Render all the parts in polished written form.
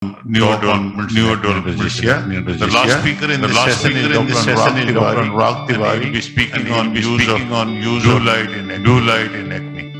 newer dementia. The last speaker in this session is Dr. Anurag Tiwari. He will be speaking on use of blue light in acne.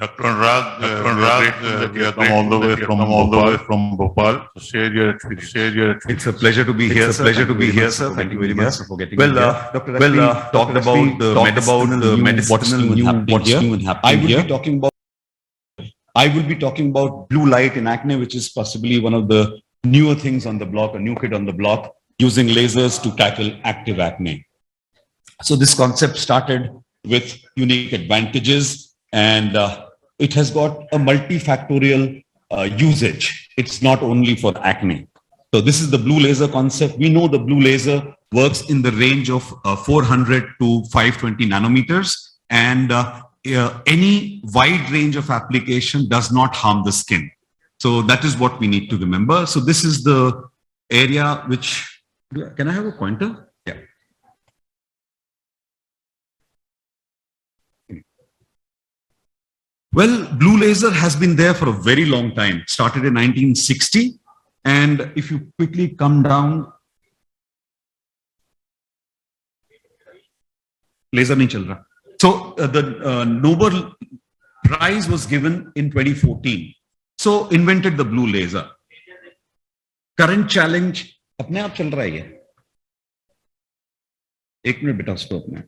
Dr. Anurag, we have come all the way from Bhopal. So share your experience. It's a pleasure to be here, sir. Thank you very much for getting me here. Dr. talked about the medicinal, what's new and happening here. I will be talking about blue light in acne, which is possibly one of the newer things on the block, a new kid on the block, using lasers to tackle active acne. So this concept started with unique advantages, and it has got a multifactorial usage. It's not only for acne. So this is the blue laser concept. We know the blue laser works in the range of 400 to 520 nanometers, and any wide range of application does not harm the skin. So that is what we need to remember. So this is the area which, can I have a pointer? Yeah. Well, blue laser has been there for a very long time. Started in 1960. And if you quickly come down, laser nahi chal raha. So the Nobel Prize was given in 2014. So invented the blue laser. Current challenge, apne aap chal raha hai. Ek minute beta usko apne.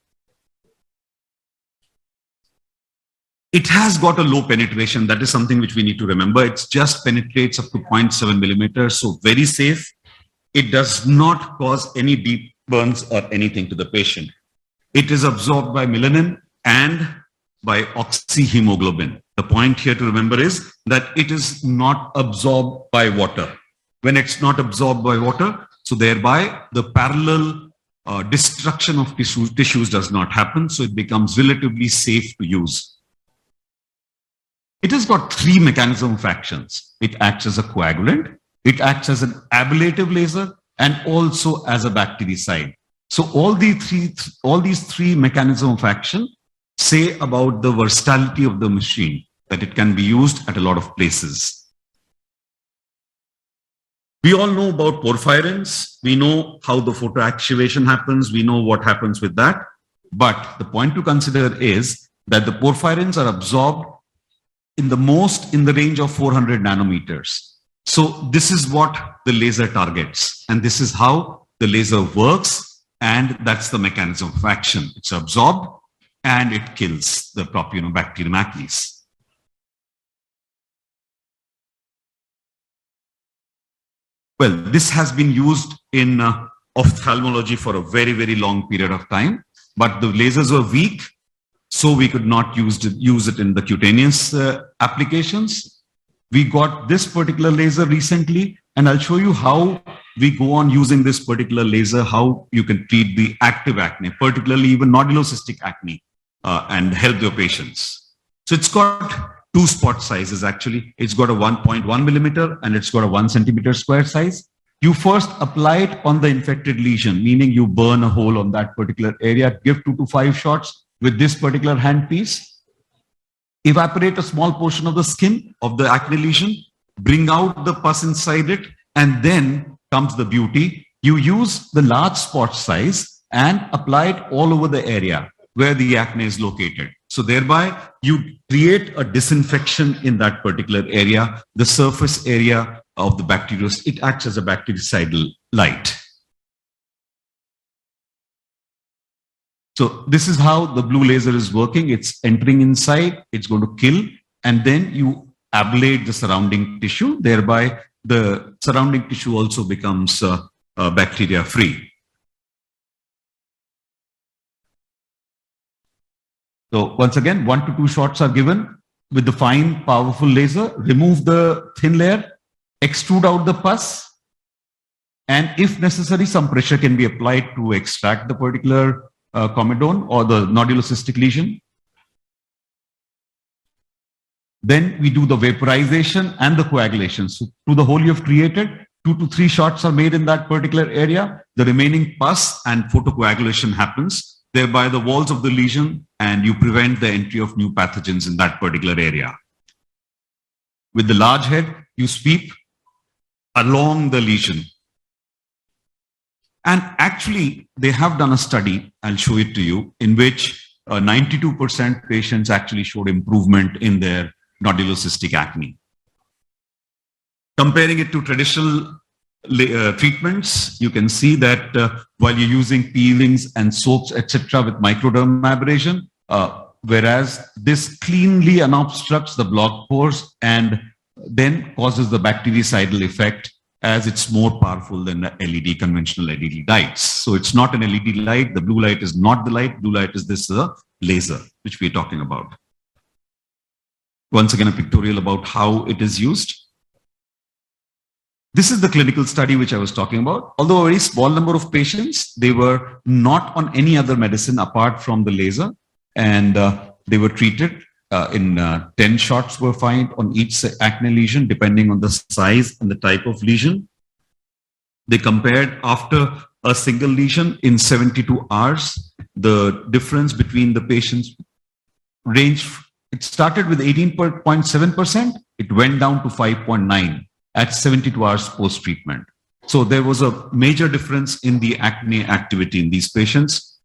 It has got a low penetration. That is something which we need to remember. It just penetrates up to 0.7 millimeters, so very safe. It does not cause any deep burns or anything to the patient. It is absorbed by melanin and by oxyhemoglobin. The point here to remember is that it is not absorbed by water. When it's not absorbed by water, so thereby the parallel destruction of tissues does not happen, so it becomes relatively safe to use. It has got three mechanism of actions. It acts as a coagulant, it acts as an ablative laser, and also as a bactericide. So all these three mechanisms of action say about the versatility of the machine, that it can be used at a lot of places. We all know about porphyrins. We know how the photoactivation happens. We know what happens with that. But the point to consider is that the porphyrins are absorbed in the range of 400 nanometers. So this is what the laser targets, and this is how the laser works, and that's the mechanism of action. It's absorbed and it kills the Propionobacterium acnes. Well, this has been used in ophthalmology for a very, very long period of time, but the lasers were weak, so we could not use it in the cutaneous applications. We got this particular laser recently, and I'll show you how we go on using this particular laser, how you can treat the active acne, particularly even nodulocystic acne, and help your patients. So it's got two spot sizes actually. It's got a 1.1 millimeter and it's got a 1 centimeter square size. You first apply it on the infected lesion, meaning you burn a hole on that particular area, give 2 to 5 shots with this particular handpiece, evaporate a small portion of the skin of the acne lesion, bring out the pus inside it, and then comes the beauty. You use the large spot size and apply it all over the area where the acne is located. So thereby you create a disinfection in that particular area, the surface area of the bacteria. It acts as a bactericidal light. So this is how the blue laser is working. It's entering inside, it's going to kill, and then you ablate the surrounding tissue, thereby the surrounding tissue also becomes bacteria free. So once again, 1 to 2 shots are given with the fine, powerful laser. Remove the thin layer, extrude out the pus, and if necessary, some pressure can be applied to extract the particular comedone or the nodulocystic lesion. Then we do the vaporization and the coagulation. So through the hole you have created, 2 to 3 shots are made in that particular area. The remaining pus and photocoagulation happens, thereby the walls of the lesion, and you prevent the entry of new pathogens in that particular area. With the large head, you sweep along the lesion. And actually, they have done a study, I'll show it to you, in which 92% patients actually showed improvement in their nodulocystic acne. Comparing it to traditional treatments, you can see that while you're using peelings and soaps, etc., with microdermabrasion, whereas this cleanly unobstructs the blocked pores and then causes the bactericidal effect, as it's more powerful than the LED, conventional LED lights. So it's not an LED light. The blue light is not the light. Blue light is this laser, which we're talking about. Once again, a pictorial about how it is used. This is the clinical study which I was talking about. Although a very small number of patients, they were not on any other medicine apart from the laser, and they were treated in 10 shots were found on each acne lesion, depending on the size and the type of lesion. They compared after a single lesion in 72 hours. The difference between the patients ranged, it started with 18.7%, it went down to 5.9 at 72 hours post-treatment. So there was a major difference in the acne activity in these patients.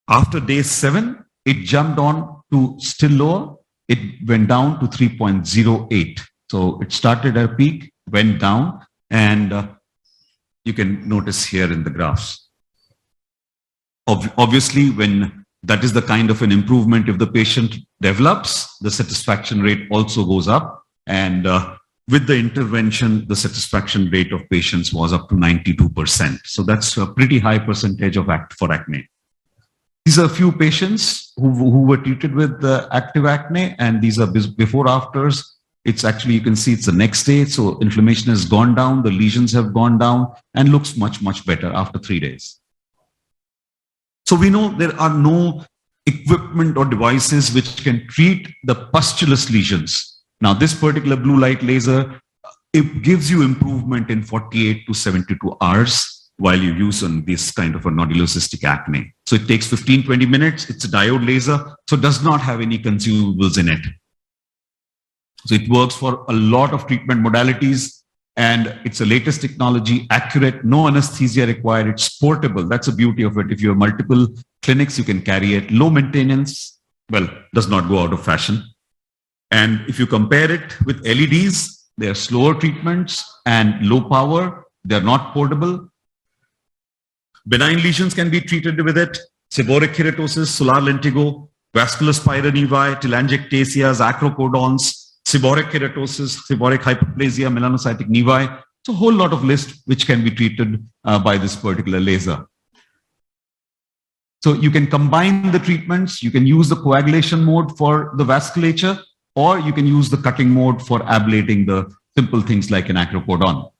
After day 7, it jumped on to still lower. It went down to 3.08. So it started at a peak, went down, and you can notice here in the graphs. Obviously, when that is the kind of an improvement, if the patient develops, the satisfaction rate also goes up. And with the intervention, the satisfaction rate of patients was up to 92%. So that's a pretty high percentage of for acne. These are a few patients who were treated with active acne, and these are before afters. It's actually, you can see it's the next day. So inflammation has gone down, the lesions have gone down, and looks much, much better after 3 days. So we know there are no equipment or devices which can treat the pustulous lesions. Now, this particular blue light laser, it gives you improvement in 48 to 72 hours. While you use on this kind of a nodulocystic acne. So it takes 15-20 minutes. It's a diode laser, so it does not have any consumables in it. So it works for a lot of treatment modalities, and it's a latest technology, accurate, no anesthesia required. It's portable. That's the beauty of it. If you have multiple clinics, you can carry it. Low maintenance, well, does not go out of fashion. And if you compare it with LEDs, they are slower treatments and low power. They're not portable. Benign lesions can be treated with it. Seborrheic keratosis, solar lentigo, vascular spiral nevi, telangiectasias, acrocodons, seborrheic keratosis, seborrheic hyperplasia, melanocytic nevi. It's a whole lot of list which can be treated by this particular laser. So you can combine the treatments. You can use the coagulation mode for the vasculature, or you can use the cutting mode for ablating the simple things like an acrocodon.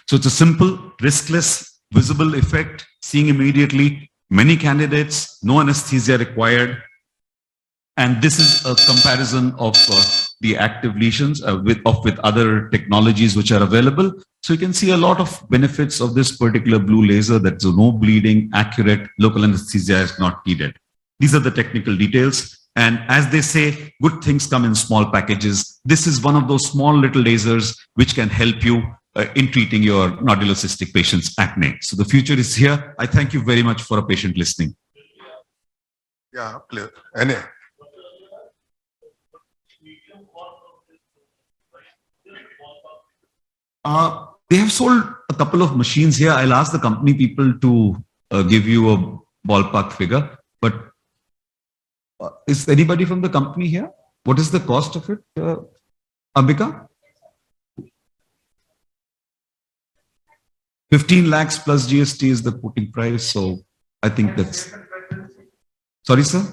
So it's a simple, riskless, visible effect, seeing immediately, many candidates, no anesthesia required. And this is a comparison of the active lesions with other technologies which are available. So you can see a lot of benefits of this particular blue laser. That's no bleeding, accurate, local anesthesia is not needed. These are the technical details. And as they say, good things come in small packages. This is one of those small little lasers which can help you in treating your nodulocystic patients' acne. So the future is here. I thank you very much for a patient listening. Yeah, clear. Any. They have sold a couple of machines here. I'll ask the company people to give you a ballpark figure. But is anybody from the company here? What is the cost of it, Ambika? 15 lakhs plus GST is the putting price. So I think that's, sorry, sir.